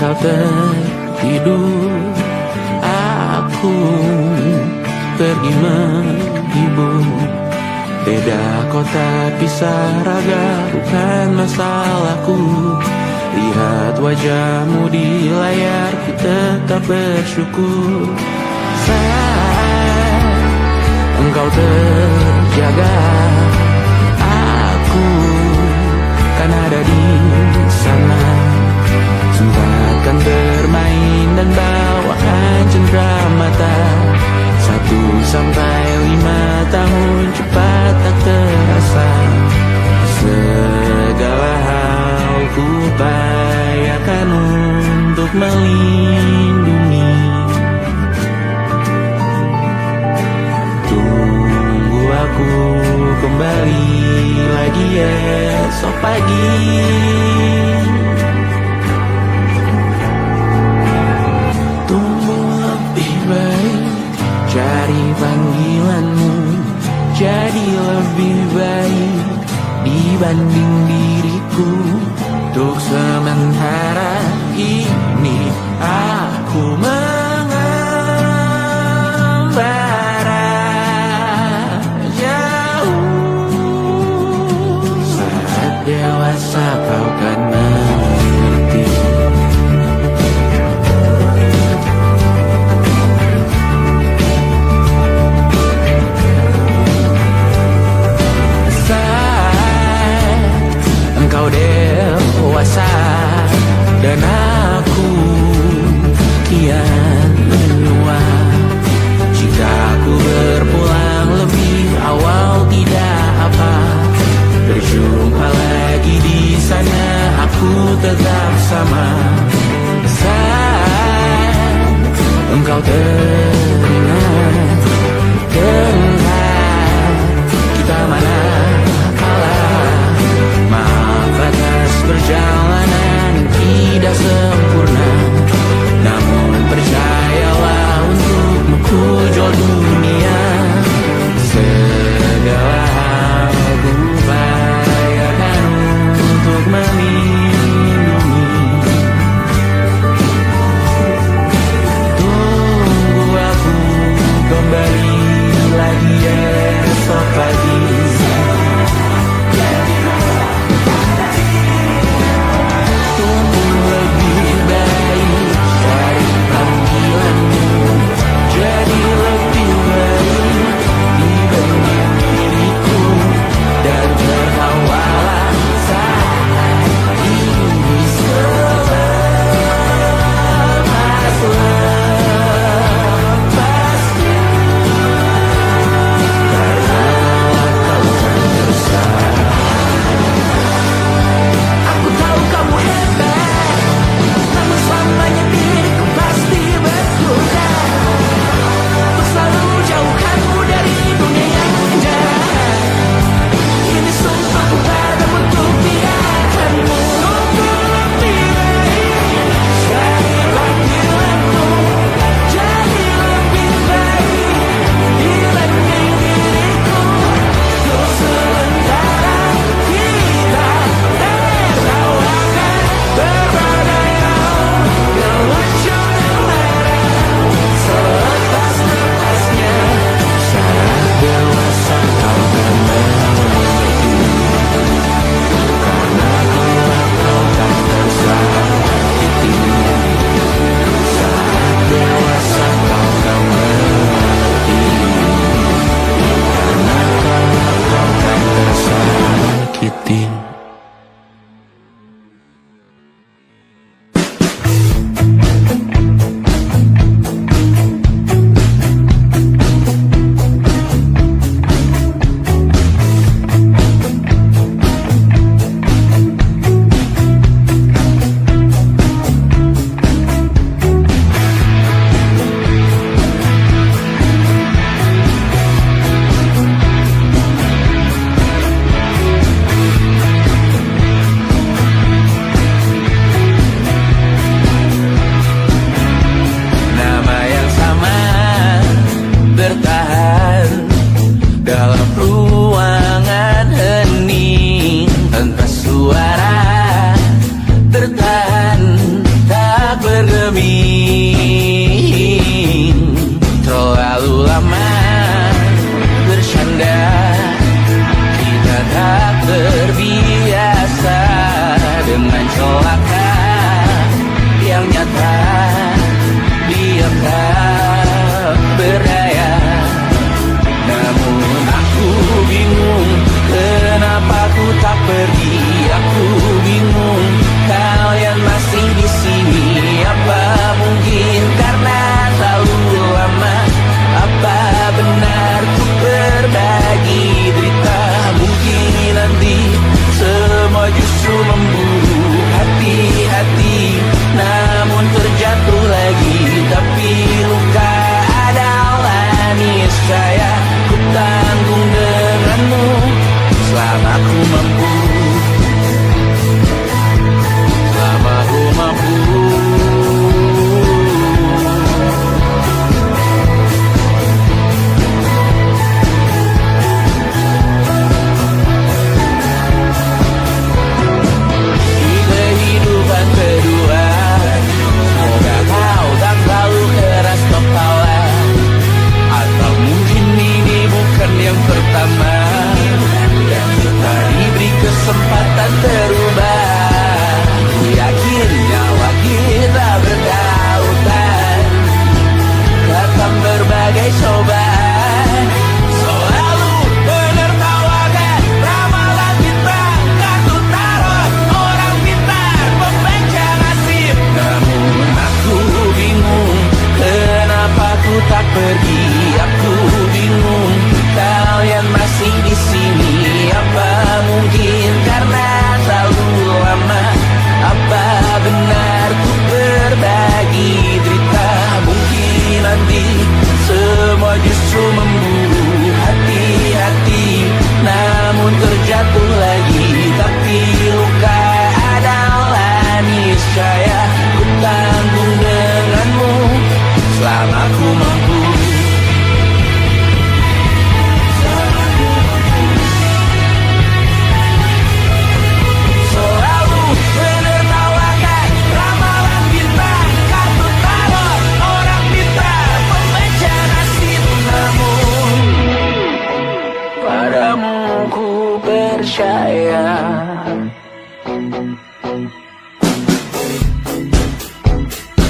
kau tertidur, aku pergi menghibur. Beda kota pisah raga bukan masalahku. Lihat wajahmu di layar, ku tetap bersyukur. Saat engkau terjaga, aku kan ada di sana. Sempatkan bermain dan bawakan cenderamata. 1-5 tahun cepat tak terasa. Segala hal ku upayakan untuk melindungi. Tunggu aku kembali lagi esok pagi. Tumbuh lebih baik, cari panggilanmu, jadi lebih baik dibanding diriku. Untuk sementara ini aku mengembara jauh. Saat dewasa kau kan mengerti. Engkau dewasa dan aku kian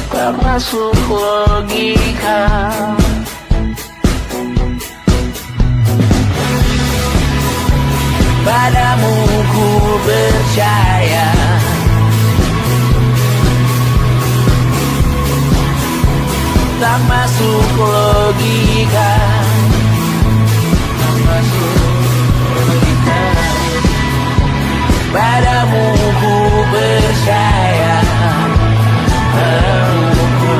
Tak masuk logika. Padamu ku percaya, tak masuk logika. Tak masuk logika. Padamu ku percaya, padamu ku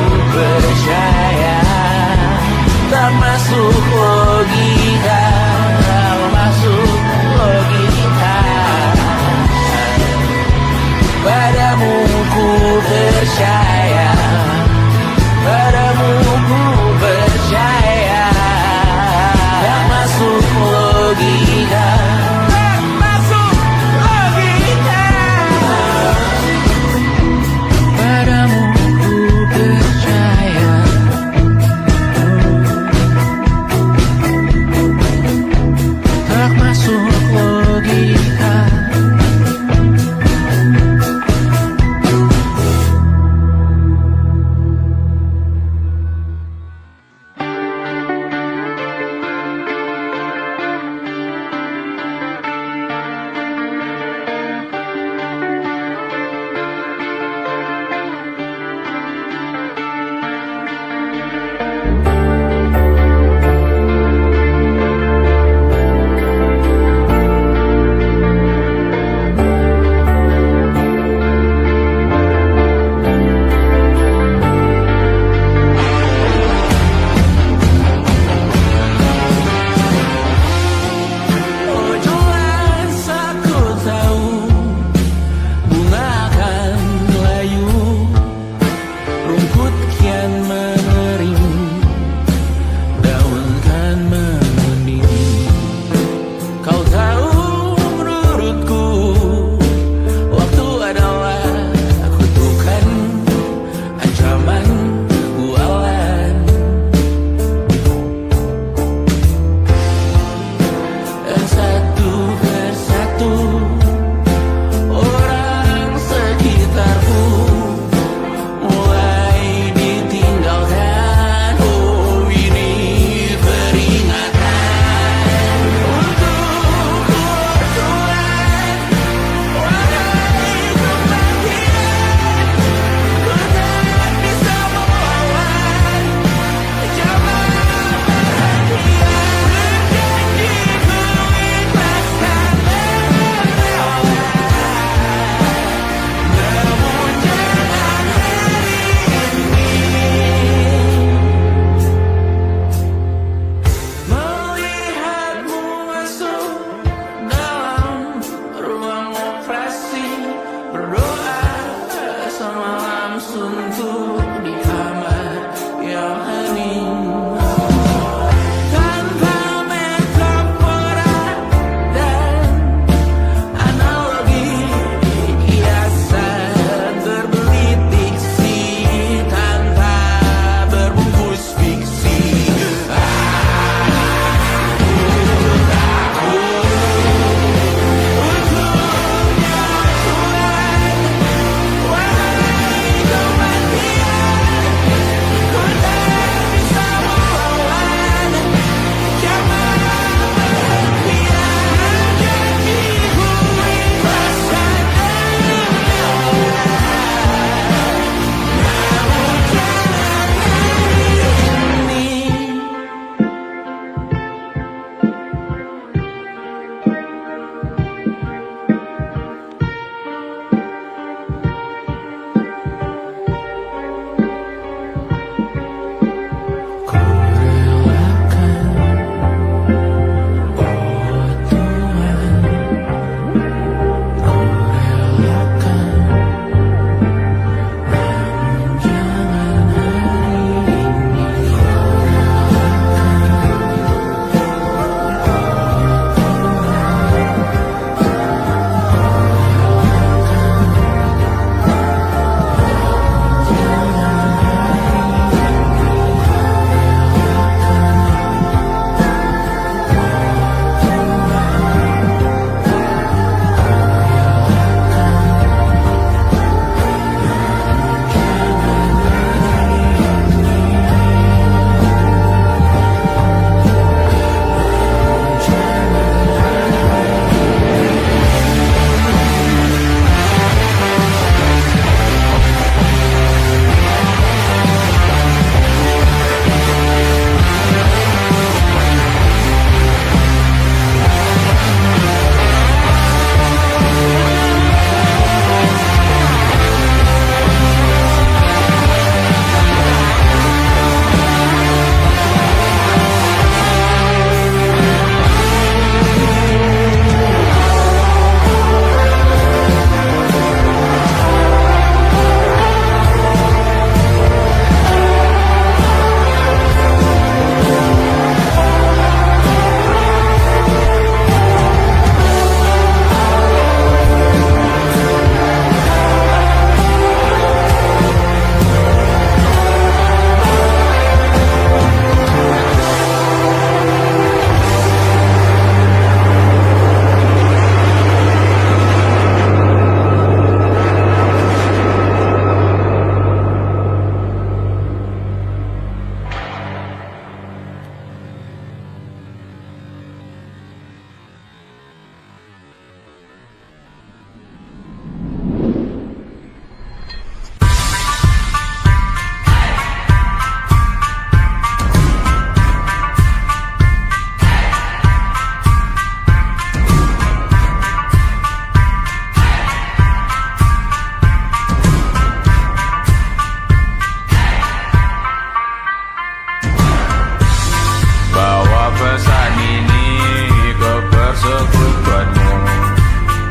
persekutuanmu.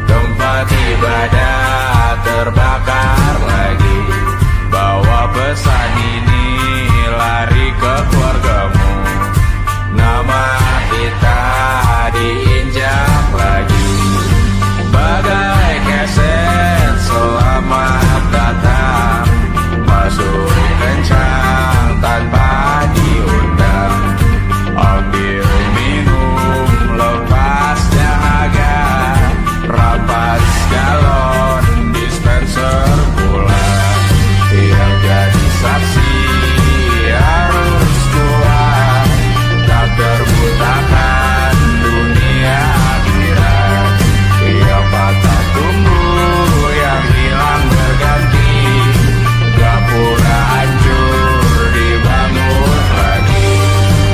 Tempat ibadah terbakar lagi. Bawa pesan ini lari ke keluargamu. Nama kita diinjak lagi. Bagai keset selamat datang, masuk kencang tanpa diundang. Ambil minum lepas dahaga, rampas galon dispenser pula. Yang jadi saksi harus kuat, tak terbutakan dunia akhirat. Yang patah tumbuh, yang hilang berganti, gapura hancur dibangun lagi.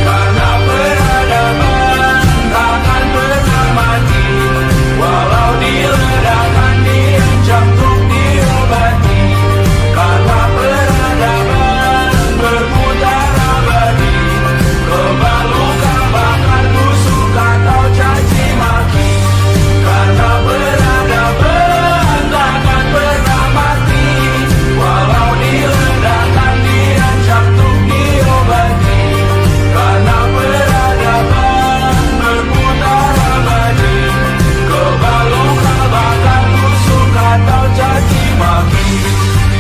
Karena peradaban takkan pernah mati, walau diledakkan diancam untuk diobati. Karena peradaban berputar abadi, kebal luka bahkan busuk atau caci maki. Karena peradaban takkan pernah mati, walau diledakkan diancam untuk diobati. Karena peradaban berputar abadi, kebal luka bahkan busuk atau caci maki.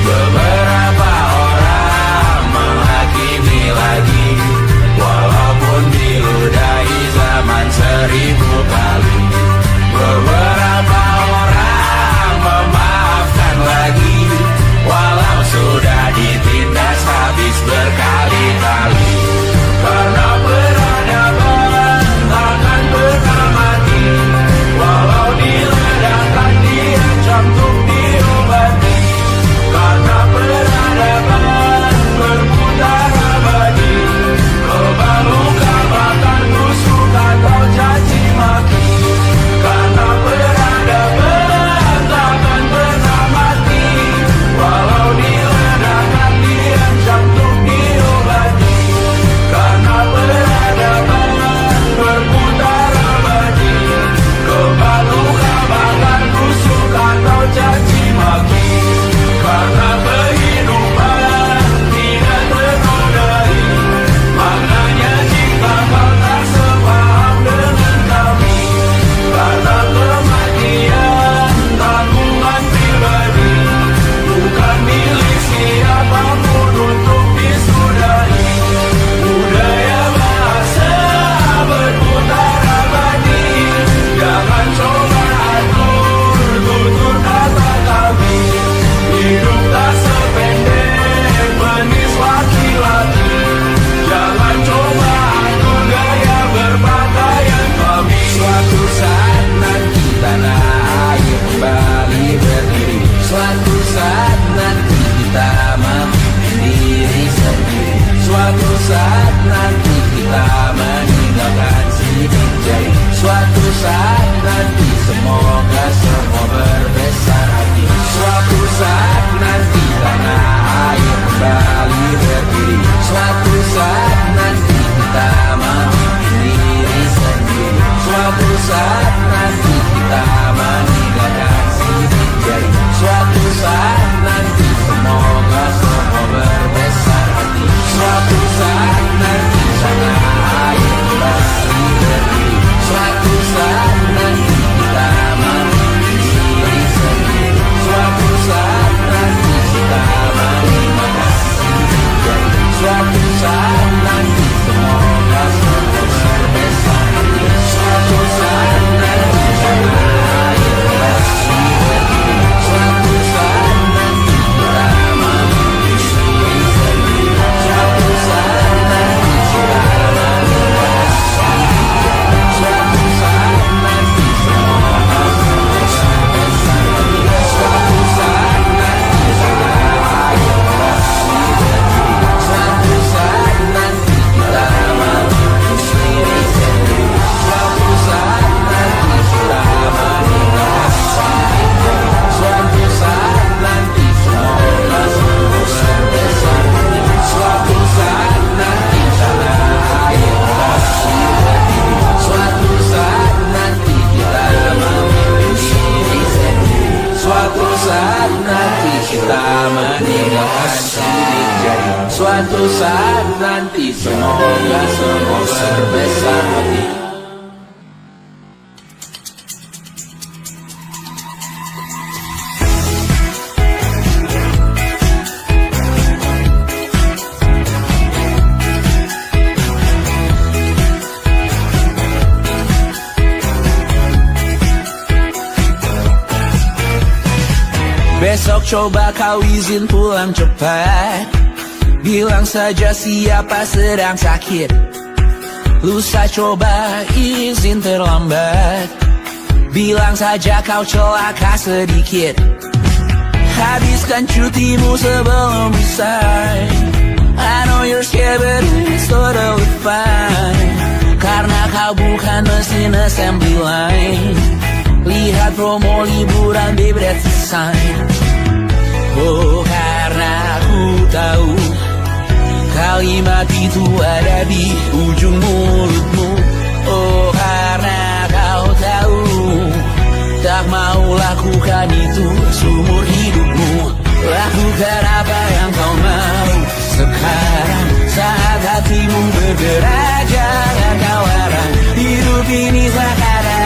Beberapa orang menghakimi lagi, walaupun diludahi zaman 1000 kali. Beberapa orang memaafkan lagi, walau sudah ditindas habis berkali-kali. Karena peradaban takkan pernah mati, walau diledakkan diancam untuk diobati. Karena peradaban berputar abadi, kebal luka bahkan busuk atau caci maki. Karena peradaban takkan pernah mati, walau diledakkan diancam untuk diobati. Karena peradaban berputar abadi, kebal luka bahkan busuk atau caci maki. Karena kehidupan tidak ternodai, maknanya jika kau tak sepaham dengan kami. Karena kematian tanggungan pribadi, bukan milik siapapun untuk disudahi. Budaya bahasa berputar abadi, jangan coba atur tutur kata kami. Hidup tak sependek penis laki-laki, jangan coba atur gaya berpakaian kami. Suatu saat nanti tanah air kembali berdiri, suatu saat nanti kita memimpin diri sendiri. Suatu saat nanti kita meninggalkan sidik jari. Suatu saat nanti semoga semua berbesar hati. Suatu saat nanti tanah air kembali berdiri. Suatu saat nanti kita memimpin diri sendiri. Suatu saat nanti kita meninggalkan sidik jari. Suatu saat nanti semoga semua berbesar hati. Suatu saat nanti tanah air kembali berdiri. Suatu saat suatu saat nanti semoga semua berbesar hati. Besok coba kau izin pulang cepat. Bilang saja siapa sedang sakit. Lusa coba izin terlambat. Bilang saja kau celaka sedikit. Habiskan cutimu sebelum usai. I know you're scared but it's totally fine. Karena kau bukan mesin assembly line. Lihat promo liburan baby that's a sign. Oh karena aku tahu kalimat itu ada di ujung mulutmu. Oh karena kau tahu tak mau lakukan itu seumur hidupmu. Lakukan apa yang kau mau sekarang saat hatimu bergerak. Jangan kau larang, hidup ini tak ada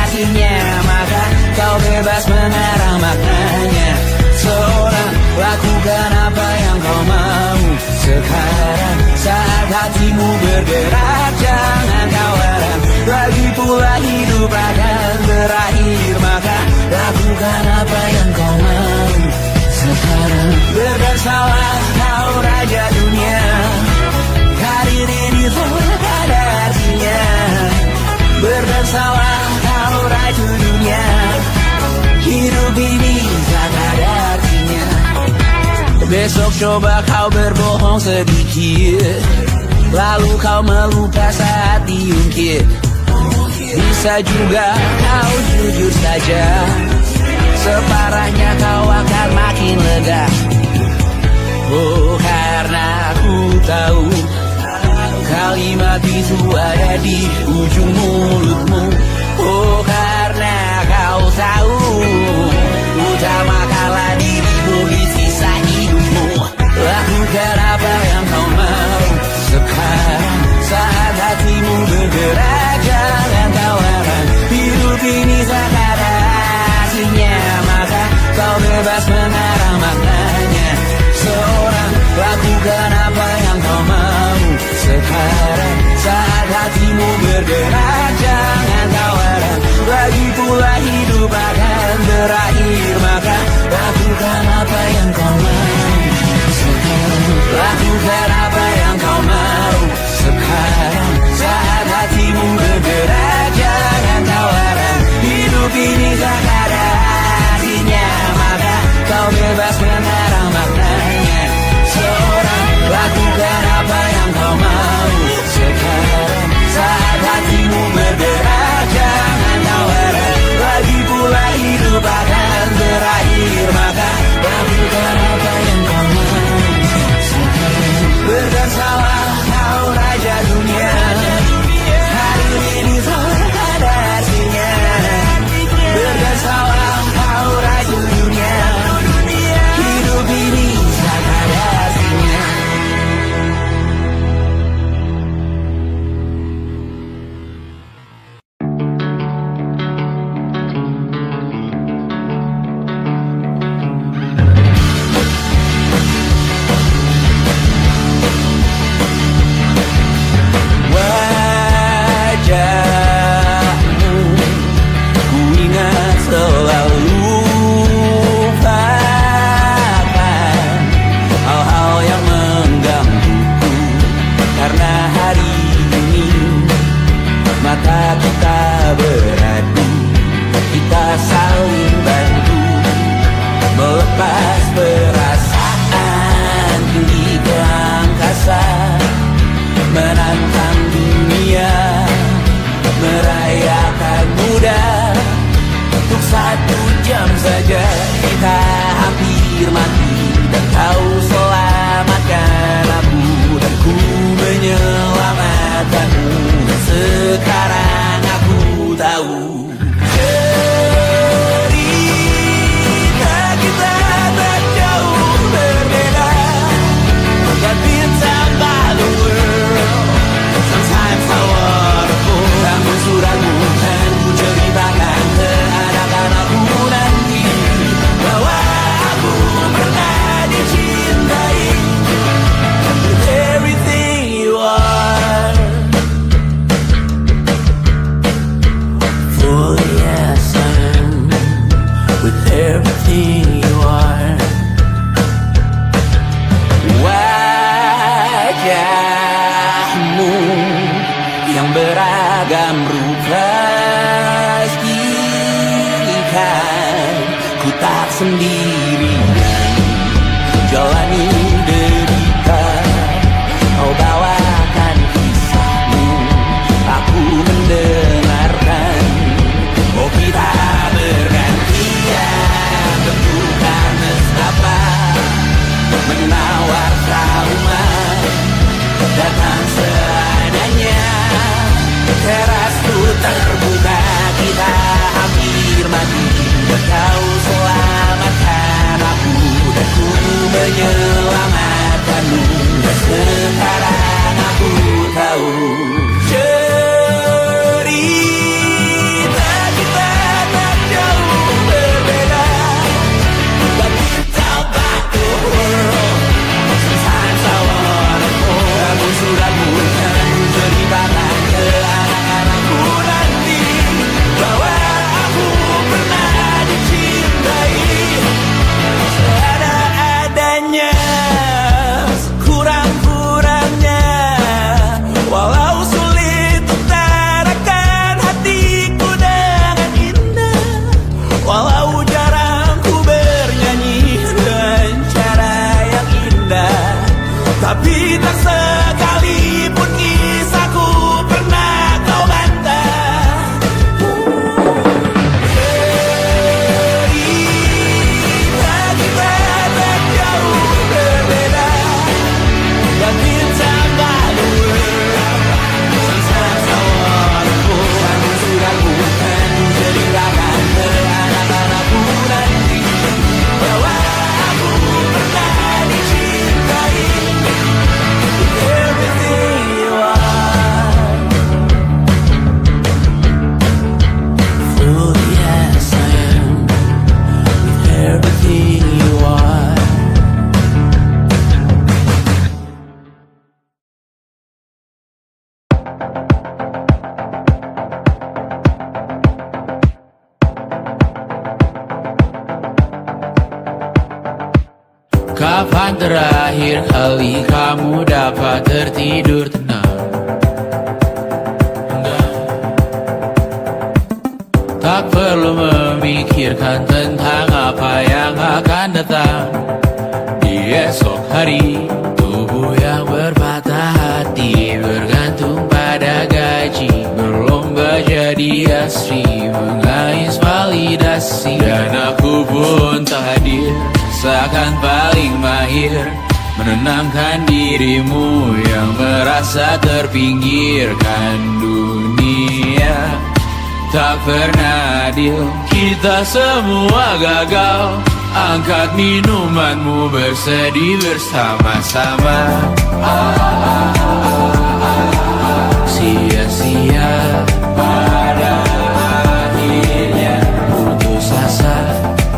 artinya, maka kau bebas mengarang maknanya. Seorang lakukan apa yang kau mau sekarang saat hatimu bergerak. Jangan kau larang, lagi pula hidup akan berakhir, maka lakukan apa yang kau mau sekarang. Berdesalah kau raja dunia, karir ini tak ada artinya. Berdesalah kau raja dunia, hidup ini tak ada artinya. Besok coba kau berbohong sedikit, lalu kau melupa saat diungkit. Bisa juga kau jujur saja, separahnya kau akan makin lega. Oh karena aku tahu kalimat itu ada di ujung mulutmu. Oh karena kau tahu utamakanlah dirimu di sisa hidupmu. Lakukan apa yang kau mau sekarang saat hatimu bergerak. Jangan kau larang, hidup ini tak ada artinya, maka kau bebas mengarang maknanya. Seorang lakukan apa yang kau mau sekarang saat hatimu bergerak. Jangan kau larang, lagi pula hidup akan berakhir, maka lakukan apa yang kau mau sekarang. Lakukan apa yang kau mau sekarang saat hatimu bergerak. Jangan kau larang, hidup ini tak ada artinya, maka kau bebas mengarang maknanya. Seorang lakukan apa yang kau mau sekarang saat hatimu bergerak. Jangan kau larang, lagi pula hidup akan berakhir, maka lakukan apa yang kau mau sekarang. Berdesalah kau raja dunia, hari ini tak ada artinya. Berdesalah kau raja dunia, hidup ini tak ada artinya. Wajahmu ku ingat selalu, lupakan hal-hal yang menggangguku. Karena hari ini mata kita beradu, kita saling bantu melepas perasaan tinggi ke angkasa, menantang dunia, merayakan muda. Untuk 1 jam saja kita hampir mati, dan kau selamatkan aku, dan ku menyelamatkanmu. Dan sekarang aku tahu cerita kita tak jauh berbeda, dan bintang dalam rupa ikan. Ku tak sendirian jalani derita, kau bawakan kisahmu, aku mendengarkan. Oh kita bergantian tentukan nestapa, menawar trauma datang seadanya. Terasku terbuka, kita hampir mati, kau selamatkan aku dan ku menyelamatkanmu. Dan sekarang aku tahu cerita kita tak jauh berbeda. But it's about the world, sometimes I wanna go. Namun sudah bukan ceritakan ke anak-anakku nanti bahwa aku pernah dicintai seada-adanya, kurang-kurangnya. Walau sulit utarakan hatiku dengan indah, walau jarang ku bernyanyi dengan cara yang indah, tapi tak sekalipun kisahku pernah kau bantah. Cerita kita tak jauh berbeda, but it's about the world, sometimes I wanna go. Namun sudah bukan ceritakan ke anak-anakku nanti bahwa aku pernah dicintai. Everything you are, fully as I am, with everything you are. Kapan terakhir kali kamu dapat tertidur tenang? Tak perlu memikirkan tentang apa yang akan datang di esok hari. Tubuh yang berpatah hati bergantung pada gaji, berlomba jadi asri, mengais validasi. Dan aku pun tak hadir, seakan paling mahir menenangkan dirimu yang merasa terpinggirkan dunia. Tak pernah adil, kita semua gagal. Angkat minumanmu, bersedih bersama-sama. Sia-sia pada akhirnya putus asa,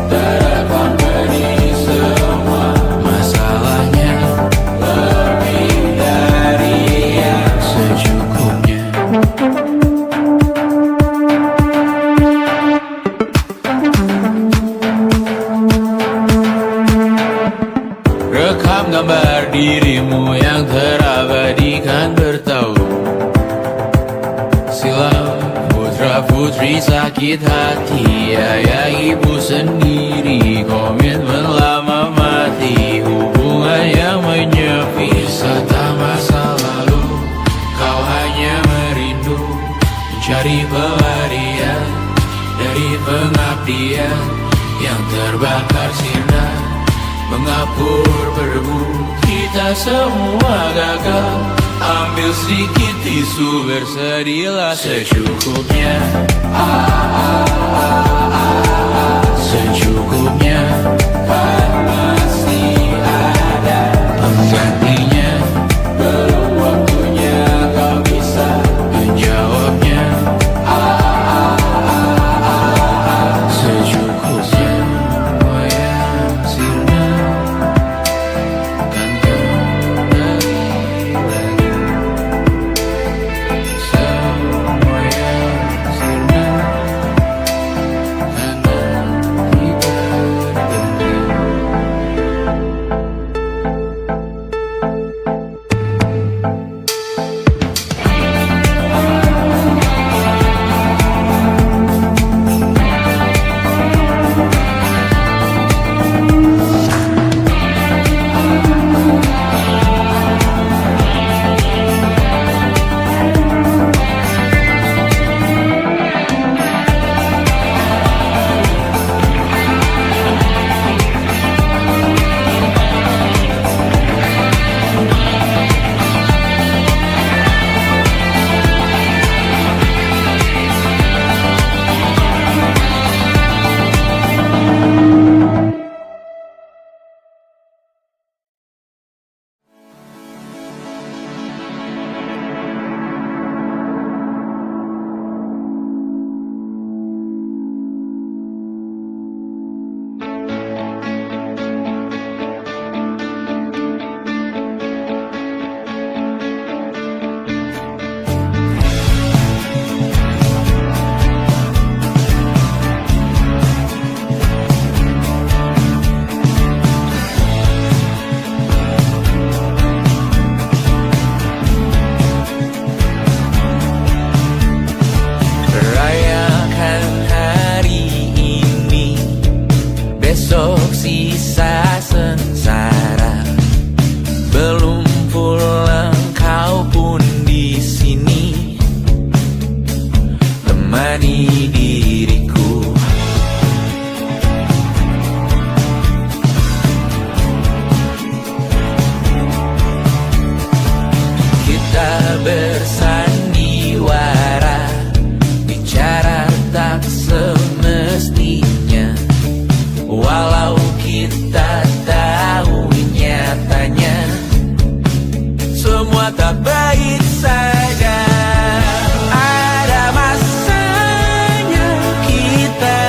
terekam benih semua masalahnya, lebih dari yang secukupnya. Rekam gambar dirimu yang terabadikan bertahun silam. Putra-putri sakit hati, ayah ibu sendiri, komitmen lama mati, hubungan yang menyepi. Wisata masa lalu, kau hanya merindu, mencari pelarian dari pengabdian yang terbakar sinar, mengapur berdebu. Kita semua gagal, ambil sedikit tisu, bersedihlah secukupnya. Secukupnya, kan masih ada penggantinya. Belum waktunya kau bisa menjawabnya. Secukupnya, oh yang sirna, kan kembali lagi. Semua yang sirna, menemani diriku. Kita bersandiwara, bicara tak semestinya, walau kita tahu nyatanya semua tak baik saja. Ada masanya kita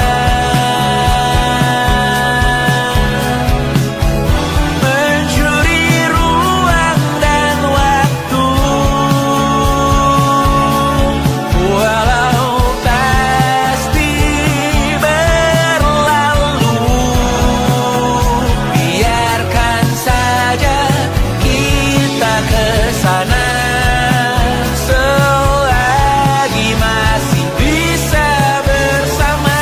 mencuri ruang dan waktu, walau pasti berlalu. Biarkan saja kita kesana selagi masih bisa bersama.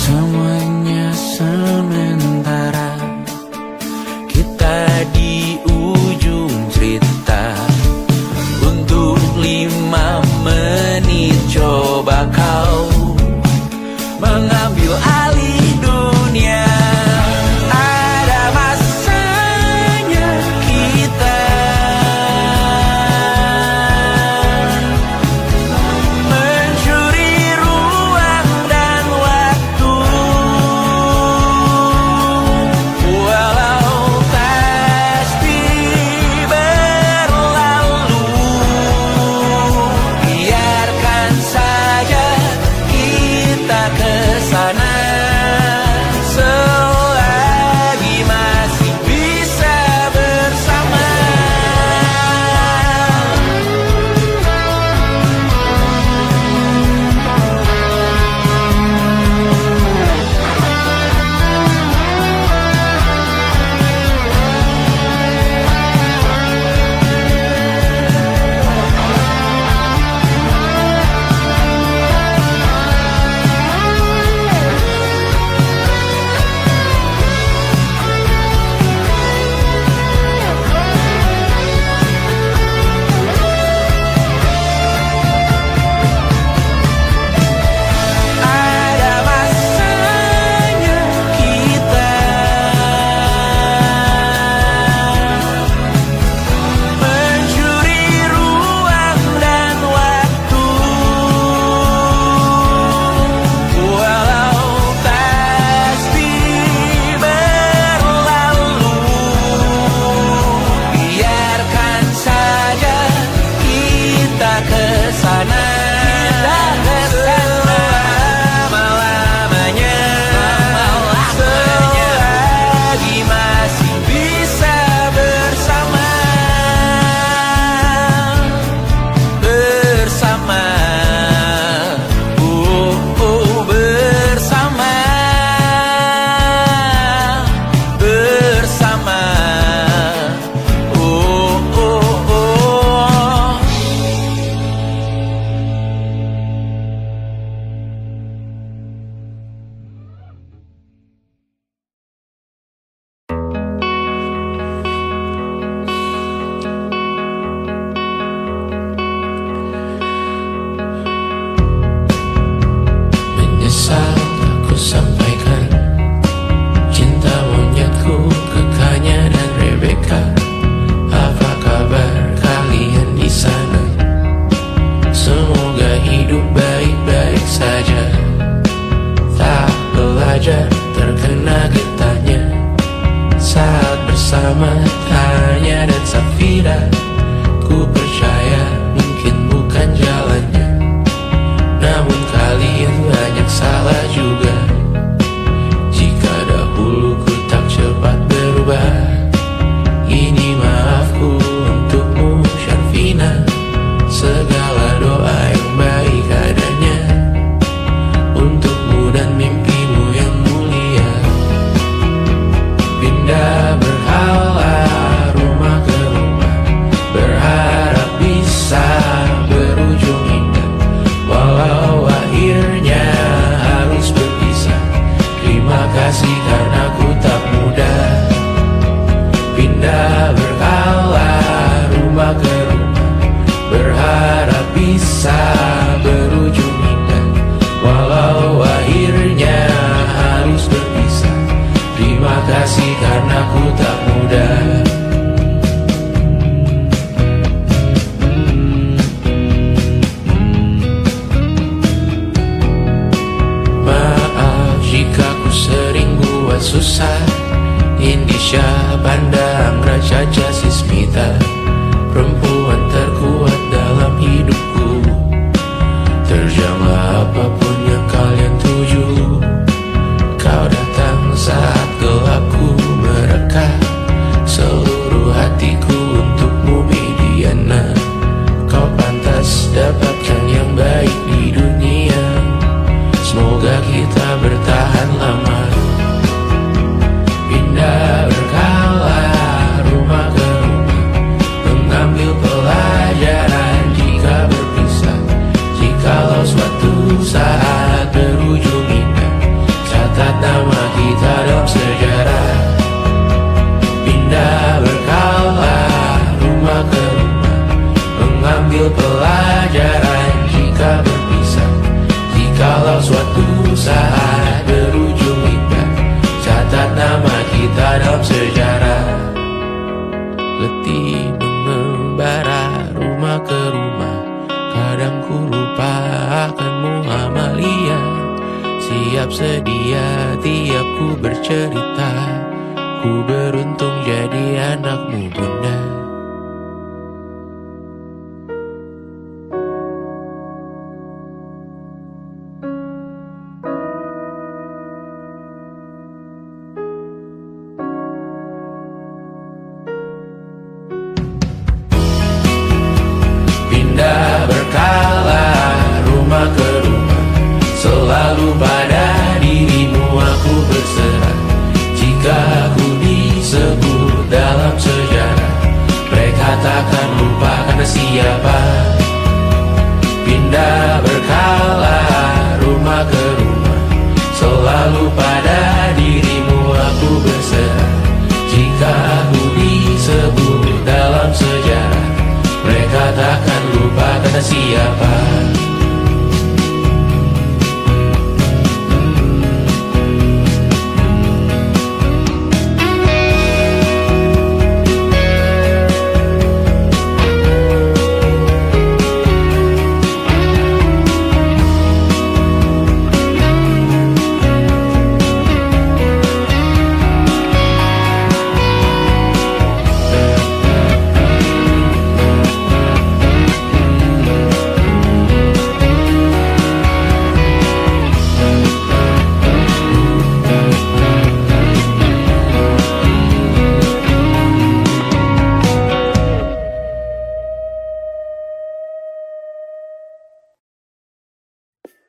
Semuanya sementara, kita di ujung cerita. Untuk 5 menit coba kau mengambil alih dunia. Ada masanya kita mencuri ruang dan waktu, walau pasti berlalu. Biarkan saja kita kesana selagi masih bisa bersama. Ada masanya kita mencuri ruang dan waktu, walau pasti berlalu. Biarkan saja kita kesana selama-lamanya, selagi masih bisa bersama. Bersama, bersama, bersama, menyesal aku sampaikan cinta monyetku ke Kanya dan Rebecca. Apa kabar kalian di sana? Semoga hidup baik-baik saja. Tak belajar terkena getahnya saat bersama Tanya dan Safira. Ku percaya mungkin bukan jalannya, namun kalian banyak salah juga. Jika dahulu ku tak cepat berubah, ini maafku untukmu Syarfina. Segala doa yang baik adanya untukmu dan mimpimu yang mulia. Pindah berhala dapatkan yang baik di dunia. Semoga kita bertahan lama. Pindah berkala rumah ke rumah, mengambil pelajaran jika berpisah. Jikalau suatu saat berujung indah, catat nama kita dalam sejarah. Pindah berkala rumah ke rumah, mengambil pelajaran jika berpisah. Jikalau suatu saat berujung indah, catat nama kita dalam sejarah. Letih mengembara rumah ke rumah, kadang ku lupa akanmu Amalia. Siap sedia tiap ku bercerita, ku beruntung jadi anakmu bunda. Pindah berkala rumah ke rumah, selalu pada dirimu aku berserah. Jika aku disebut dalam sejarah, mereka takkan lupa karena siapa. Pindah berkala rumah ke rumah, selalu pada dirimu aku berserah. Jika aku disebut dalam sejarah, mereka takkan lupa kata siapa.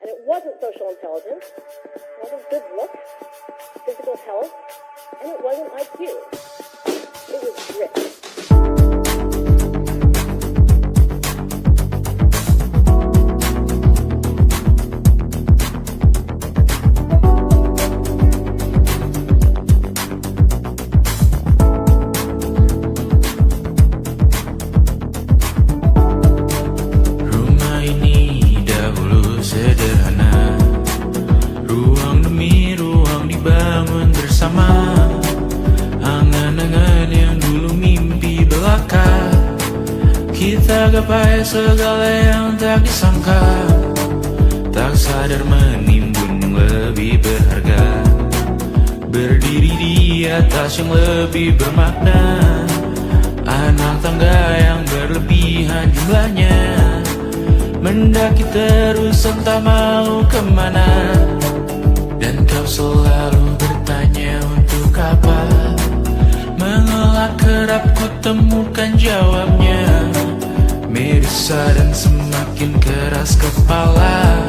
And it wasn't social intelligence, it wasn't good looks, physical health, and it wasn't IQ. It was grit. Rumah ini dahulu sederhana, ruang demi ruang dibangun bersama. Angan-angan yang dulu mimpi belaka, kita gapai segala yang tak disangka. Tak sadar menimbun yang lebih berharga, berdiri di atas yang lebih bermakna. Anak tangga yang berlebihan jumlahnya, mendaki terus entah mau kemana. Dan kau selalu bertanya untuk apa, mengelak kerap ku temukan jawabnya. Merisa dan semakin keras kepala,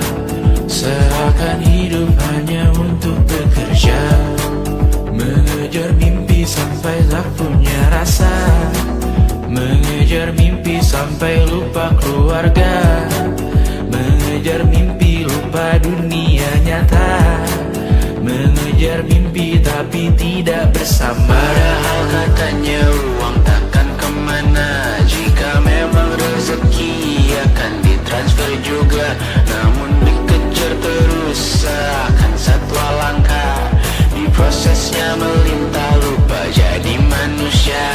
seakan hidup hanya untuk bekerja. Mengejar mimpi sampai tak punya rasa, mengejar mimpi sampai lupa keluarga, mengejar mimpi lupa dunia nyata, mengejar mimpi tapi tidak bersama. Padahal katanya uang takkan kemana, jika memang rezeki akan ditransfer juga. Namun dikejar terus seakan satwa langka, di prosesnya melintah lupa jadi manusia.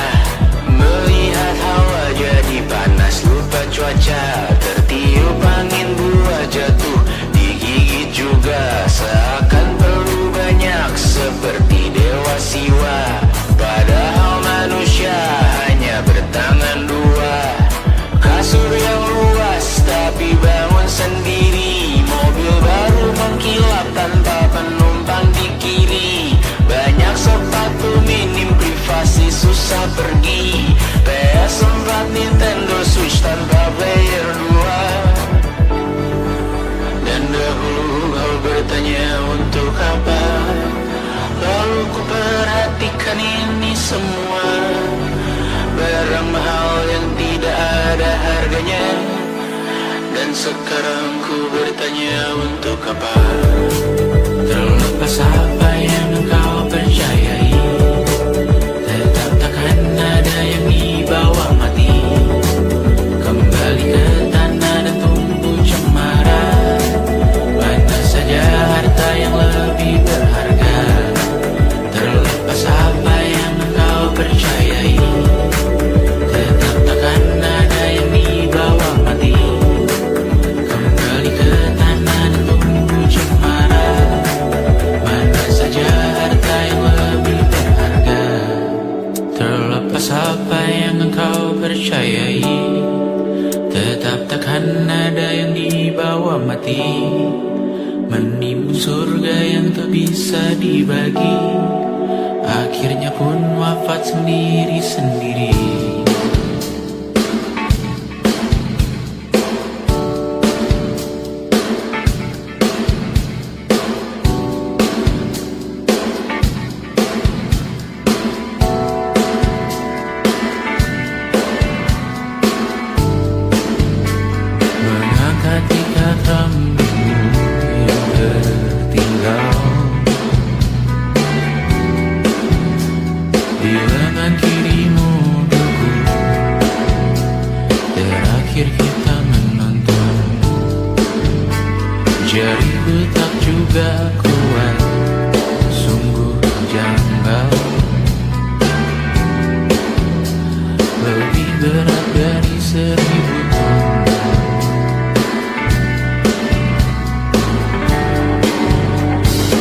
Melihat hawa jadi panas lupa cuaca, tertiup angin buah jatuh digigit juga. Seakan perlu banyak seperti dewa siwa, padahal manusia hanya bertangan dua. Kasur yang luas tapi bangun sendiri, mobil baru mengkilap tanpa penumpang di kiri. Banyak sepatu minim privasi susah pergi, PS4 Nintendo Switch tanpa player 2. sekarang ku bertanya untuk apa? Terlepas apa yang engkau percayai, tetap takkan ada yang dibawa mati. Kembali ke tanah dan tumbuh cemara. Mana saja harta yang lebih berharga. Terlepas apa yang engkau percayai, tetap takkan ada yang dibawa mati. Kembali ke tanah dan tumbuh cemara. Mana saja harta yang lebih berharga. Terlepas apa yang engkau percayai, tetap takkan ada yang dibawa mati. Menimbun surga yang tak bisa dibagi, akhirnya pun wafat sendiri-sendiri. Mengangkat ikat rambutmu yang tertinggal di lengan kirimu dulu. Terakhir kita menonton, jariku tak juga kuat, sungguh janggal. Lebih berat dari 1000 ton.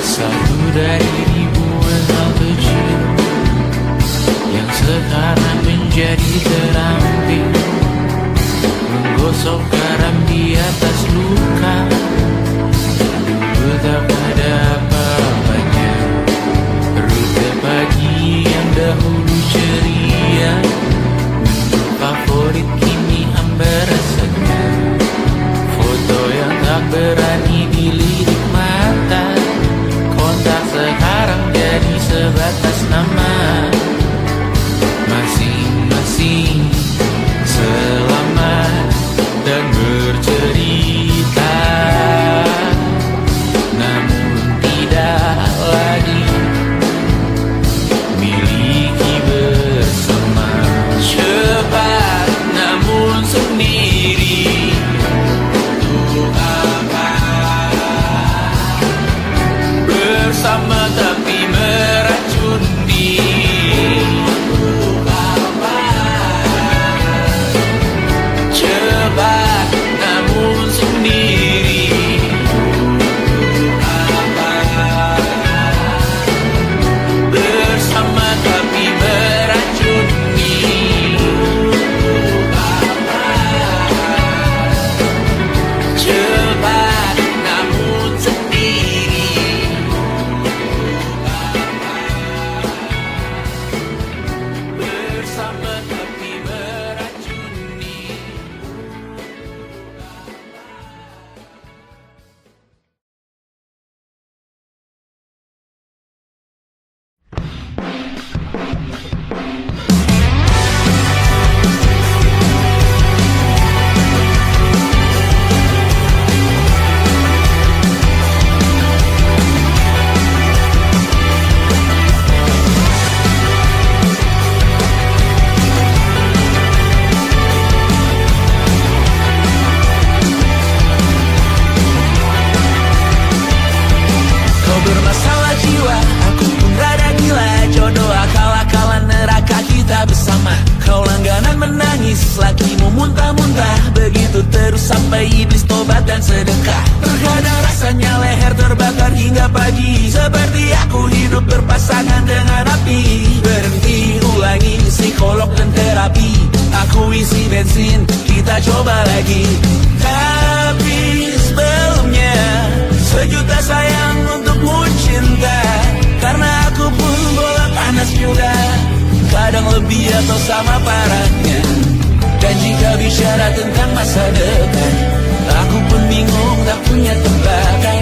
Satu dari ribuan hal kecil yang sekarang menjadi terampil, menggosok garam di atas luka. Dulu tak ada apa-apanya, rute pagi yang dahulu ceria, menu favorit kini hambar rasanya. Foto yang tak berani dilirik mata, kontak sekarang jadi sebatas nama. Masing-masing selamat dan bercerita, namun tidak lagi miliki bersama. Cepat namun sendiri, untuk apa? Bersama tapi meracun diri, untuk apa? Cepat namun sendiri, untuk apa? Bersama tapi meracun diri, untuk apa? Cepat namun sendiri, bersama tapi meracuni. Kau bermasalah jiwa, aku pun rada gila. Jodoh akal-akalan neraka kita bersama. Kau langganan menangis, lakimu muntah-muntah. Begitu terus sampai iblis tobat dan sedekah. Terkadang rasanya leher terbakar hingga pagi, seperti aku hidup berpasangan dengan api. Berhenti, ulangi psikolog dan terapi. Aku isi bensin, kita coba lagi. Tapi sebelumnya, sejuta sayang untukmu cinta. Karena aku pun bola panas juga, kadang lebih atau sama parahnya. Dan jika bicara tentang masa depan, aku pun bingung tak punya tebakan.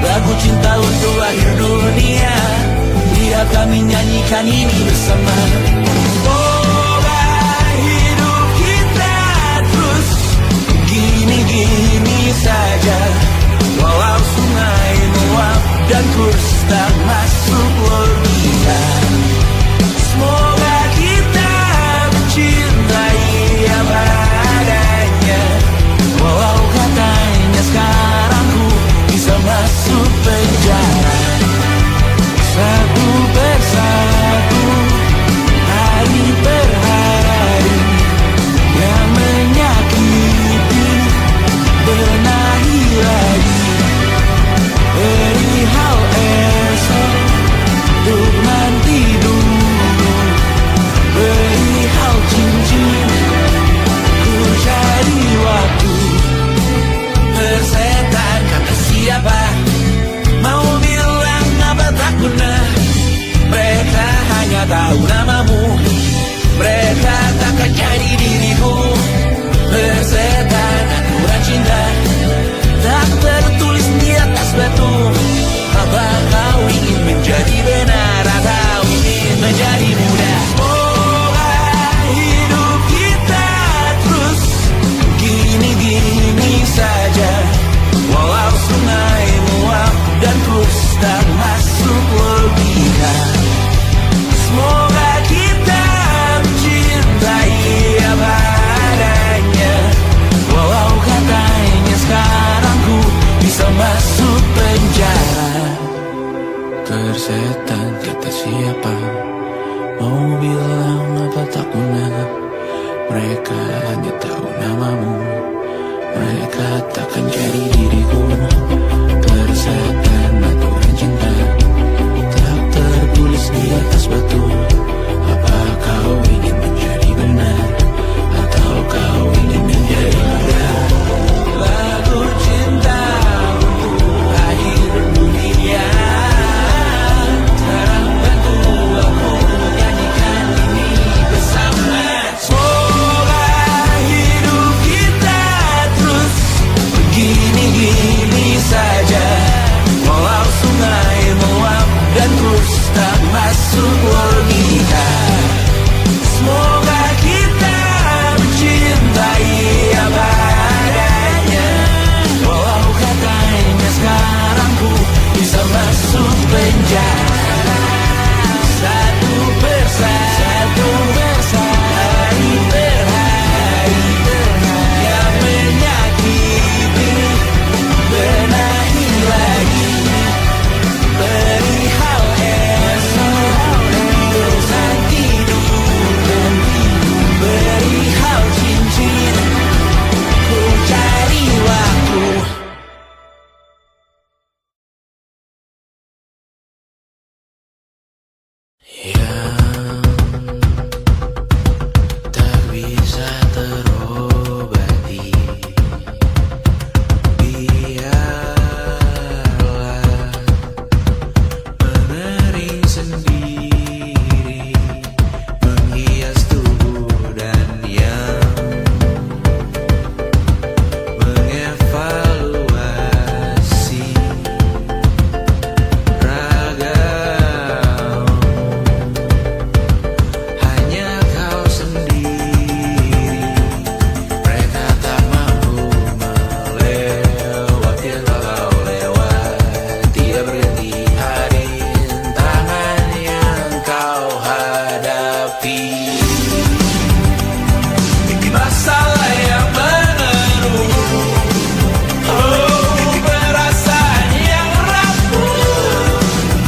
Lagu cinta untuk akhir dunia, biar kami nyanyikan ini bersama. Semoga hidup kita terus gini-gini bisa masuk penjara. Tersetan kata siapa, mau bilang apa tak guna. Mereka hanya tahu namamu, mereka takkan jadi diriku. Tersetan aturan cinta tak tertulis di atas batu. Apa kau ingin menjadi benar, atau kau ingin menjadi mudah? Lagu cinta untuk akhir dunia, sekarang bantu aku nyanyikan ini bersama. Semoga hidup kita terus begini-gini saja, walau sungai meluap dan terus tak masuk logika. Semoga kita mencintai apa adanya, walau katanya sekarang ku bisa masuk penjara. Satu persatu, hari per hari, yang menyakiti benahi lagi. Perihal esok, urusan tidur, perihal cincin, ku cari waktu. Yang tak bisa terobati, biarlah mengering sendiri, menghias tubuh dan yang mengevaluasi ragam. Hanya kau sendiri, mereka tak mampu melewati walau lewat. Tidak berhenti hari tangan yang kau hadapi. Masalah yang menerus, oh perasaan yang rapuh,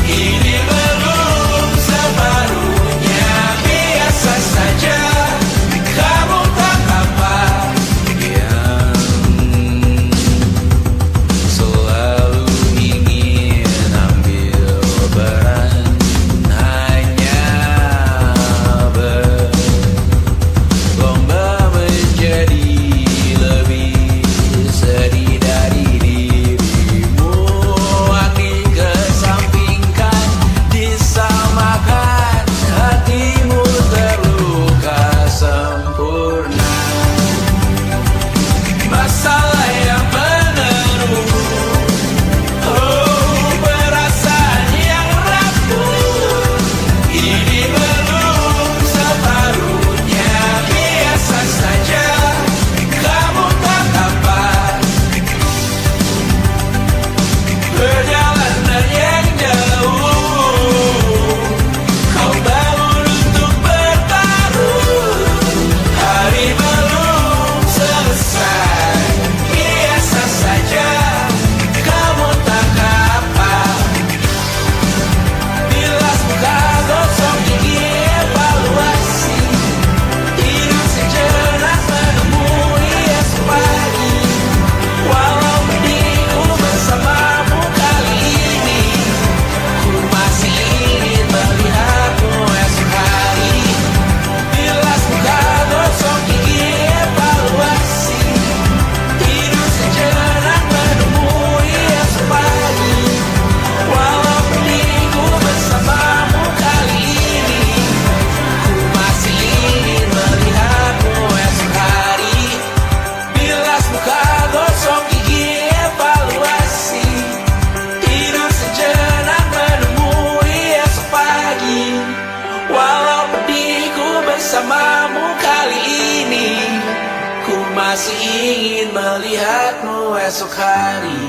ini belum separuhnya. Biasa saja, kamu tak apa. Yang selalu ingin ambil peran, hanya berlomba menjadi lebih sedih dari dirimu. Hati kesampingkan, disamakan, hatimu terluka sempurna. Masalah yang menerus, oh perasaan yang rapuh, ini belum separuhnya. Biasa saja, kamu tak apa. Perjalanan yang jauh, kau bangun untuk bertaruh. Hari belum selesai, biasa saja, kamu tak apa. Bilas muka, gosok gigi, evaluasi, tidur sejenak, menemui esok pagi. Walau mendingku bersamamu kali ini, ku masih ingin melihatmu esok hari. Bilas muka, gosok gigi, evaluasi, tidur sejenak, menemui esok pagi. Walau mendingku bersamamu kali ini, ku masih ingin melihatmu esok hari. Bilas muka, gosok gigi, evaluasi, tidur sejenak, menemui esok pagi. Walau pedihku bersamamu kali ini, ku masih ingin melihatmu esok hari.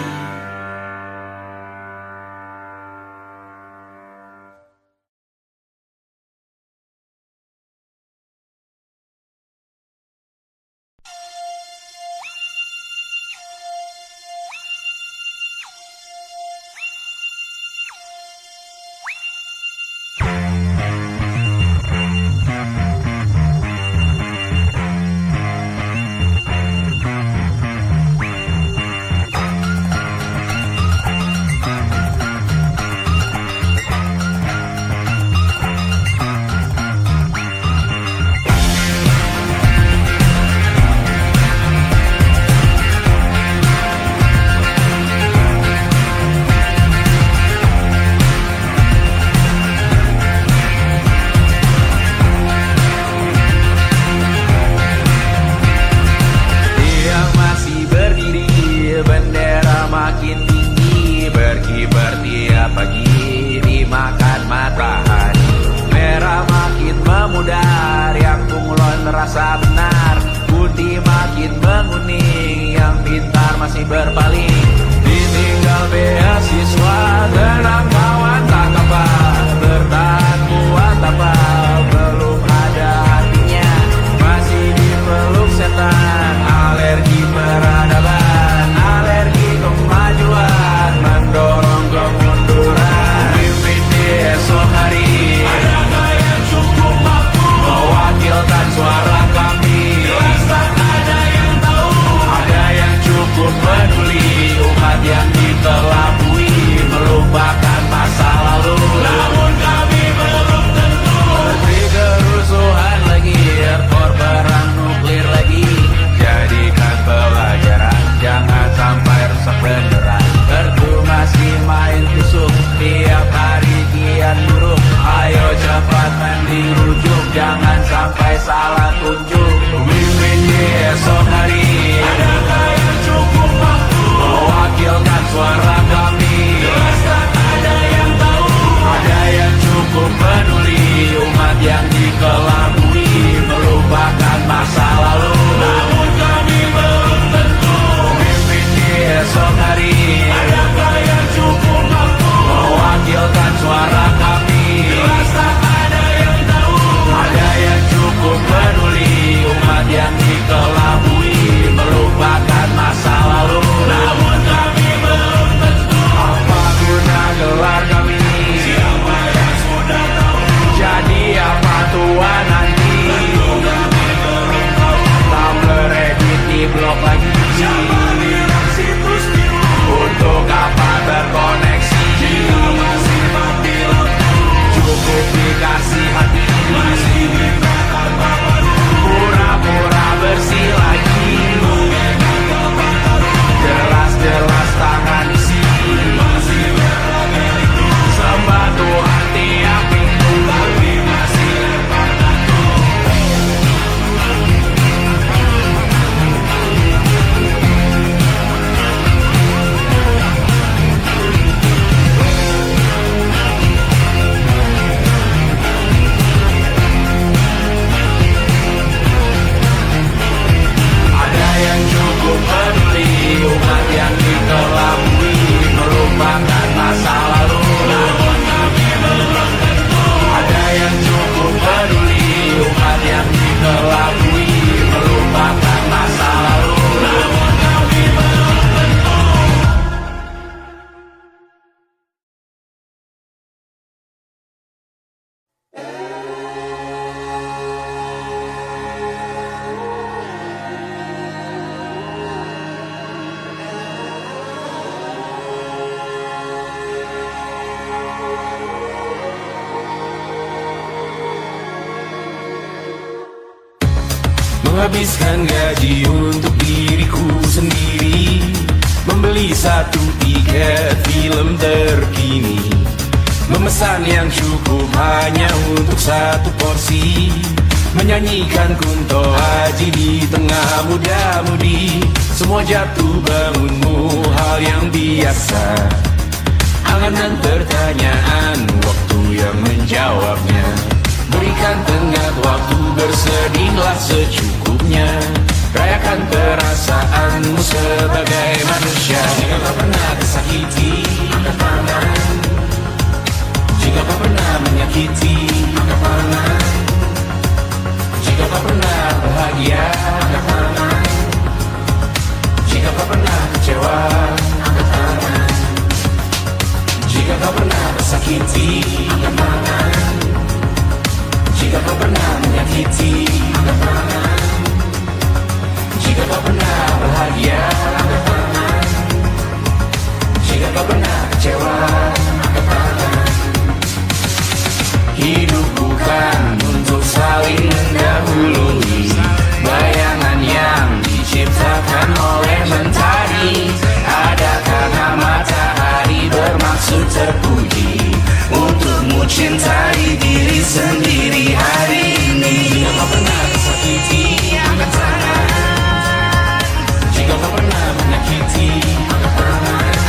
makin tinggi, berkibar tiap pagi dimakan matahari. Merah makin memudar, yang bunglon terasa benar. Putih makin menguning, yang pintar masih berpaling. Ditinggal beasiswa, tenang kawan tak kabar. Bertahan buat apa, belum ada artinya. Masih dipeluk setan, alergi peradaban, alergi kemajuan, mendorong kemunduran. Pimpin di esok hari, adakah yang cukup mampu mewakilkan suara kami? Jelas tak ada yang tahu, ada yang cukup peduli. Umat yang dikelabui melupakan masa lalu, namun kami belum tentu. Seperti kerusuhan lagi, erkor perang nuklir lagi. Jadikan pelajaran, jangan sampai rusak beneran. Erdu masih main tusuk, tiap hari kian buruk. Ayo cepat mandi rujuk, jangan sampai salah tunjuk. Mimpin di esok hari, adakah yang cukup mampu mewakilkan suara kami? Jelas tak ada yang tahu, ada yang cukup peduli. Umat yang dikelabui melupakan masa lalu, namun kami belum tentu. Mimpin di esok hari, adakah yang cukup mampu mewakilkan suara kami? Jelas tak ada yang tahu, ada yang cukup peduli. Umat yang dikelabui melupakan masa lalu, namun kami belum tentu. Apa guna gelar kami? Siapa yang sudah tahu? Jadi apa Tuhan nanti? Tentu kami belum tahu. Tak beredit di blog lagi. Siapa bilang situs biru? Untuk apa terkoneksi? Jika masih mati lampu, cukup dikasih hati. Masih dikatakan baru, pura-pura bersih lagi. Jelas-jelas tangan isi, masih berlagak. Sembah Tuhan tiap minggu, tapi masih lempar batu. Ada yang cukup peduli, umat yang dikelabui melupakan masa lalu, namun kami belum tentu. Ada yang cukup peduli, umat yang dikelabui melupakan masa lalu, namun kami belum tentu. Menghabiskan gaji untuk diriku sendiri, membeli satu tiket film terkini, memesan yang cukup hanya untuk satu porsi, menyanyikan kunto haji di tengah muda-mudi. Semua jatuh bangunmu hal yang biasa, angan dan pertanyaan, waktu yang menjawabnya. Berikan tengah waktu, bersedihlah secukupnya. Rayakan perasaanmu sebagai manusia. Jika kau pernah tersakiti, angkat tangan. Jika kau pernah menyakiti, angkat tangan. Jika kau pernah bahagia, angkat tangan. Jika kau pernah kecewa, angkat tangan. Jika kau pernah tersakiti, angkat tangan. Jika kau pernah menyakiti, angkat tangan. Jika kau pernah bahagia, angkat tangan. Jika kau pernah kecewa, angkat tangan. Hidup bukan untuk saling mendahului, bayangan yang diciptakan oleh mentari. Ada karena matahari bermaksud terpuji, untukmu cintai diri sendiri hari ini. Jika kau pernah tersakiti, angkat tangan. Jika kau pernah menyakiti, angkat tangan.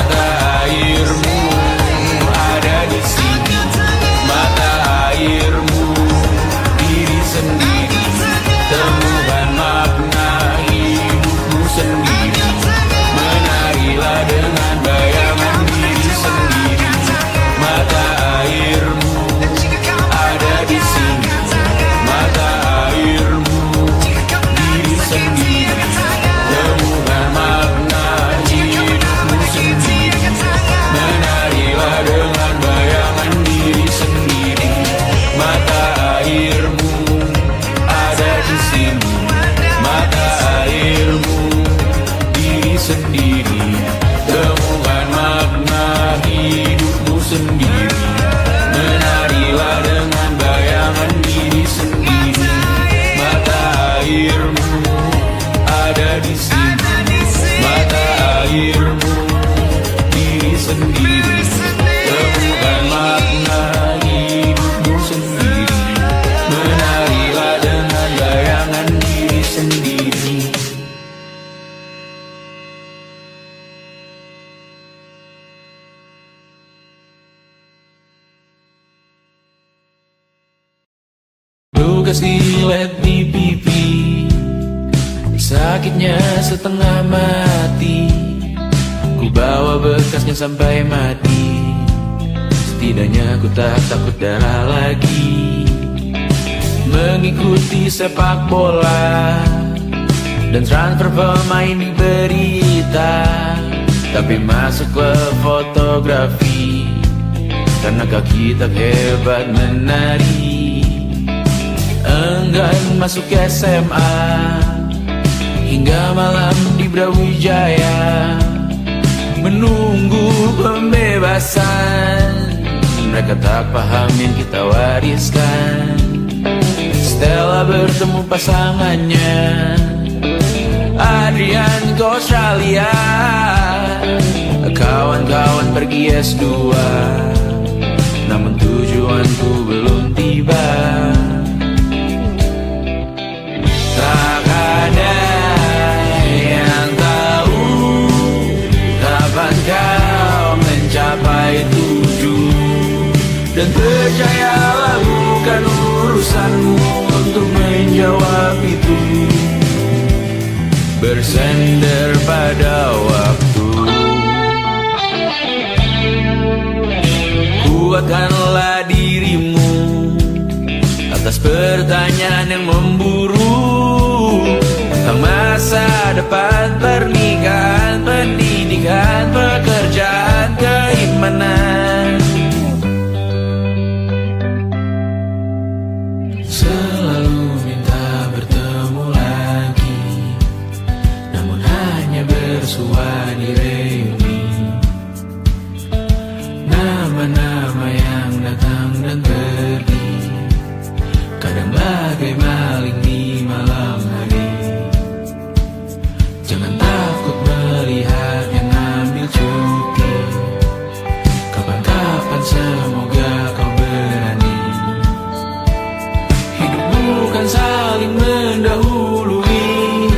Mata airmu ada di sini, mata airmu diri sendiri, temukan makna hidupmu sendiri. Menarilah dengan bayangan diri sendiri. Mata airmu ada di sini, mata airmu diri sendiri, temukan makna hidupmu sendiri. Menarilah dengan bayangan diri sendiri. Mata airmu ada di sini, mata airmu diri sendiri, temukan makna hidupmu sendiri. Menarilah dengan bayangan diri sendiri. Mata airmu ada di sini, mata airmu diri sendiri, temukan makna hidupmu sendiri. Menarilah dengan bayangan diri sendiri. Lukas dilet di pipi, sakitnya setengah mati. Ku bawa bekasnya sampai mati. Setidaknya ku tak takut darah lagi. Mengikuti sepak bola dan transfer pemain di berita, tapi masuk ke fotografi karena kaki tak hebat menari. Enggan masuk SMA hingga malam di Brawijaya, menunggu pembebasan. Mereka tak paham yang kita wariskan. Stella bertemu pasangannya, Adrian ke Australia. Kawan-kawan pergi S2, namun tujuanku belum tiba. Tak ada yang tahu kapan kau mencapai tujuan. Dan percayalah bukan urusanmu untuk menjawab itu. Bersender pada waktu. Kuatkanlah dirimu atas pertanyaan yang memburu tentang masa depan, pernikahan, pendidikan, pekerjaan, keimanan. Selalu minta bertemu lagi, namun hanya bersua di reuni. Nama-nama yang datang dan pergi, kadang bagai maling di malam hari. Jangan takut melihat yang ambil cuti. Kapan-kapan semoga kau berani. Hidup bukan saling mendahului.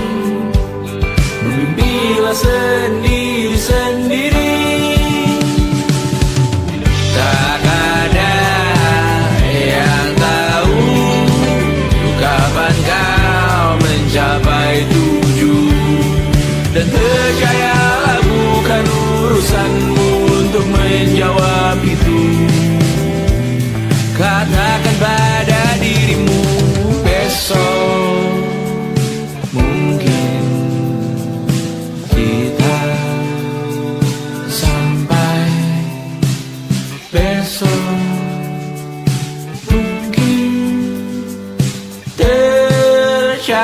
Bermimpilah sendiri-sendiri. Tak ada yang tahu kapan kau mencapai tujuan. Dan percayalah bukan urusanmu untuk menjawab itu. Katakan pada dirimu besok mungkin kita sampai. Besok mungkin tercapai.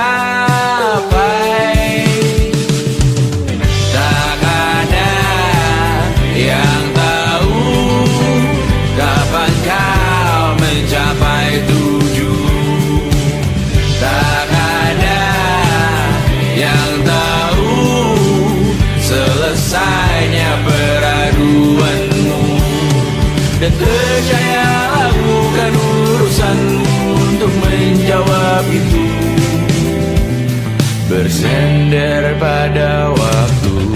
Tak ada yang tahu kapan kau mencapai tujuan. Tak ada yang tahu selesainya peraduanmu. Dan percayalah bukan urusanmu untuk menjawab itu. Bersender pada waktu.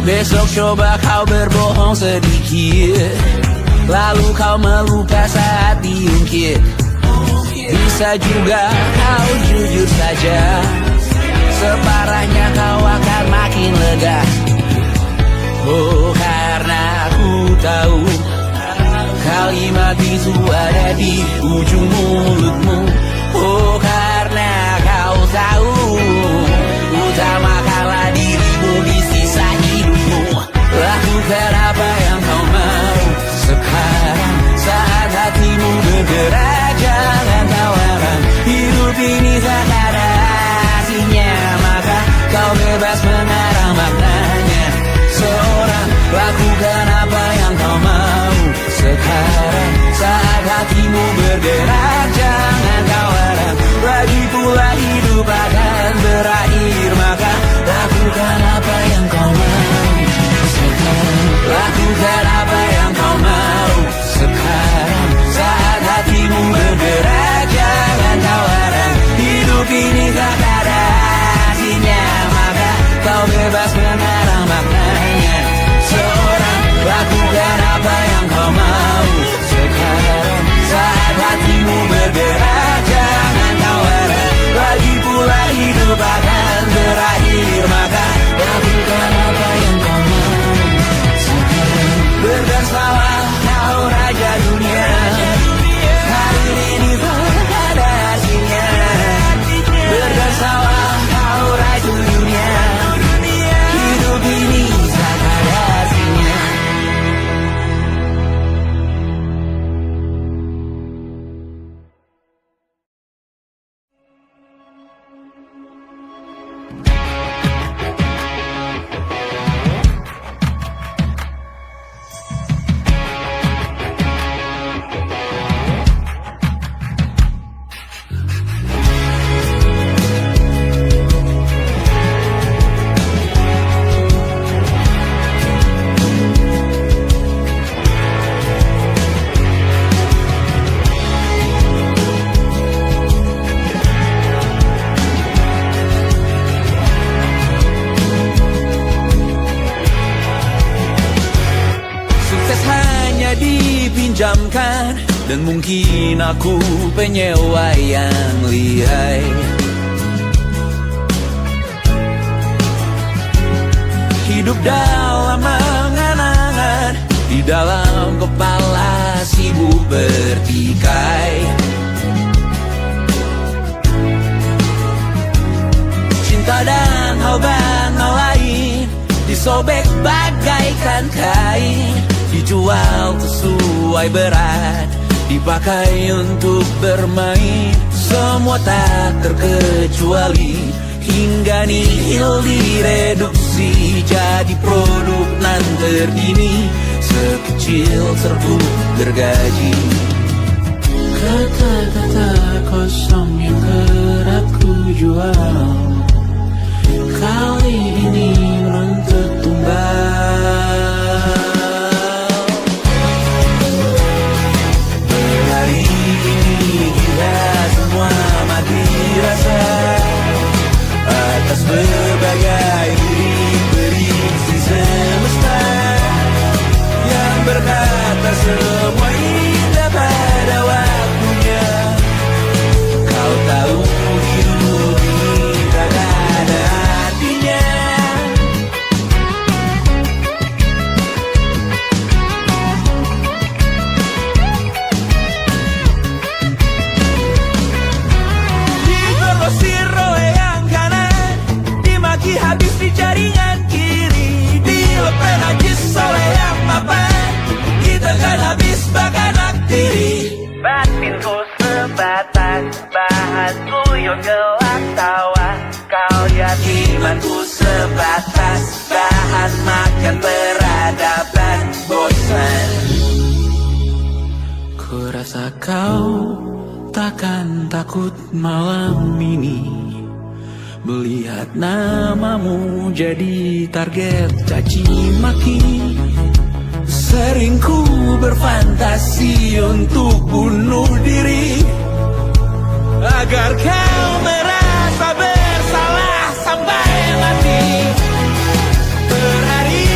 Besok coba kau berbohong sedikit, lalu kau melupa saat diungkit. Bisa juga kau jujur saja, separahnya kau akan makin lega. Oh, karena aku tahu kalimat itu ada di ujung mulutmu. Oh, karena kau tahu utamakanlah dirimu di sisa hidupmu. Lakukan apa yang kau mau sekarang, saat hatimu bergerak. Jangan kau larang, hidup ini tak ada artinya, maka kau bebas mengarang maknanya. Seorang, lakukan apa yang kau mau sekarang, saat hatimu bergerak. Jangan kau larang, lagi pula hidup akan berakhir, maka lakukan apa yang kau mau sekarang. Lakukan apa yang kau mau sekarang, saat hatimu bergerak. Jangan kau larang, hidup ini tak ada artinya, maka kau bebas mengarang maknanya. Seorang, lakukan apa yang kau mau sekarang, saat hatimu bergerak. Jangan kau larang, lagi pula hidup akan berakhir, maka lakukan apa yang kau mau sekarang. Berdasalah kau raja dunia, hari ini tak ada artinya. Berdasalah kau raja dunia, hidup ini tak ada artinya. Dipinjamkan, dan mungkin aku penyewa yang lihai. Hidup dalam angan-angan, di dalam kepala sibuk bertikai. Cinta dan hal lain disobek bagaikan kain, dijual sesuai berat, dipakai untuk bermain. Semua tak terkecuali, hingga nihil direduksi jadi produk nan terdini, sekecil serbuk gergaji. Kata-kata kosong yang kerap ku jual, kali ini menuntut tumbal. Hari ini kita semua mati rasa atas berbagai prediksi semesta yang berkata semua indah pada waktunya. Kau tahu hidup ini tak ada artinya. Digrosir oleh yang kanan, dimaki habis di jaringan kiri, dilepeh najis oleh yang mapan, kita kan habis bakanak diri. Batinku sebatas bahan guyon gelak tawa, kau yatimanku sebatas bahan makan peradaban bosan. Ku rasa kau takkan takut malam ini melihat namamu jadi target caci maki. Sering ku berfantasi untuk bunuh diri agar kau merasa bersalah sampai mati. Per hari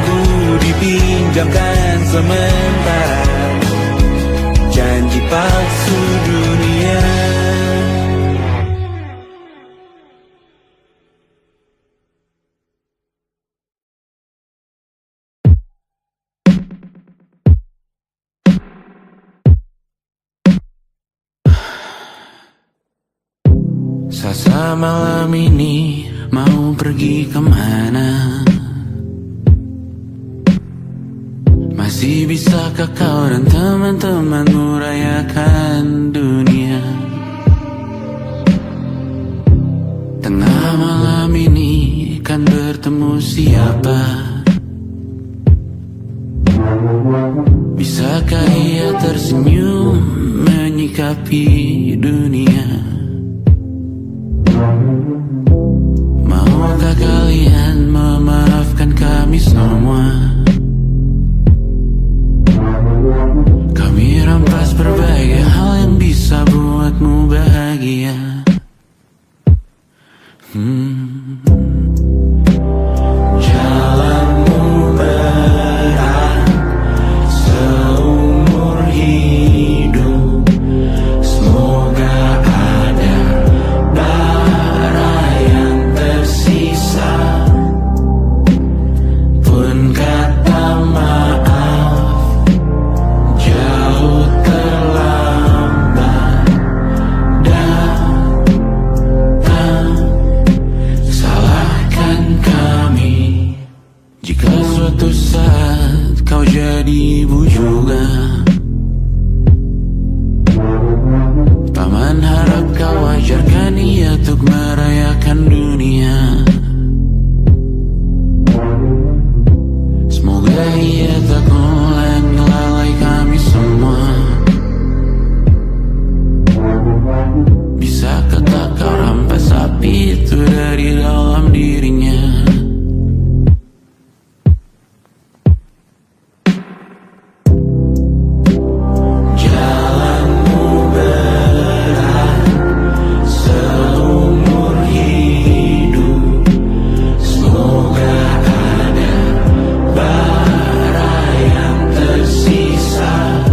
ku dipinjamkan sementara, janji palsu dunia. Sasa malam ini mau pergi kemana? Masih bisakah kau dan teman-temanmu rayakan dunia? Tengah malam ini kan bertemu siapa? Bisakah ia tersenyum menyikapi dunia? Maukah kalian memaafkan kami semua? Kami rampas berbagai hal yang bisa buatmu bahagia. Jalanmu berat seumur hidup, semoga ada bara yang tersisa. Pun kata maaf jauh terlambat datang. Salahkan kami jika suatu saat kau jadi ibu juga. Paman harap kau ajarkan ia untuk merayakan dunia. Semoga ia tak ulangi lalai kami semua. Bisakah tak kau rampas api itu dari dalam dirinya? Jalanmu berat seumur hidup, semoga ada bara yang tersisa.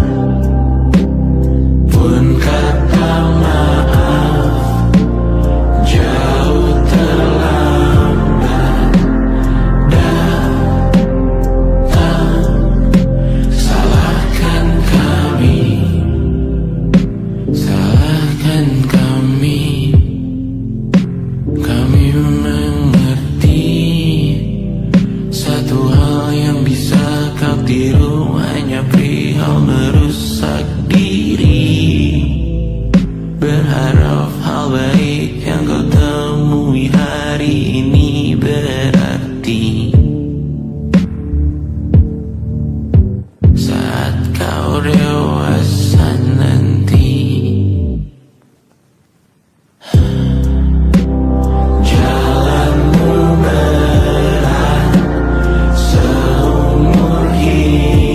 Pun kata maaf jauh terlambat datang. Salahkan kami, salahkan kami. Kami mengerti satu hal yang bisa kau tiru hanya perihal merusak diri. Berharap hal baik yang kau temui hari ini berarti saat kau dewasa nanti. Jalanmu berat seumur hidup,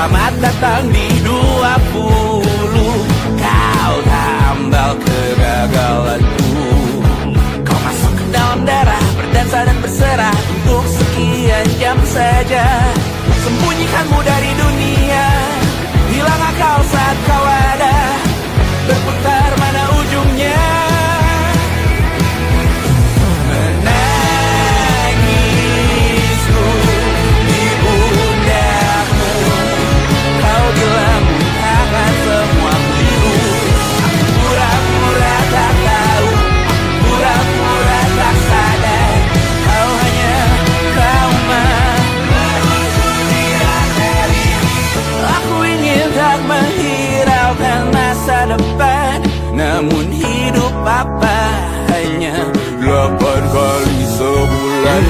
Selamat datang di 20. Kau tambal kegagalanku. Kau masuk ke dalam darah, berdansa dan berserah untuk sekian jam saja. Sembunyikanmu dari dunia, hilang akal saat kau ada. Berputar mana ujungnya. Menangisku di pundakmu. Kau bilang akan semua biru. Aku pura-pura tak tahu, pura-pura tak sadar. Kau hanya trauma. Aku ingin tak menghiraukan masa depan, namun hidup apa hanya 8 kali sebulan.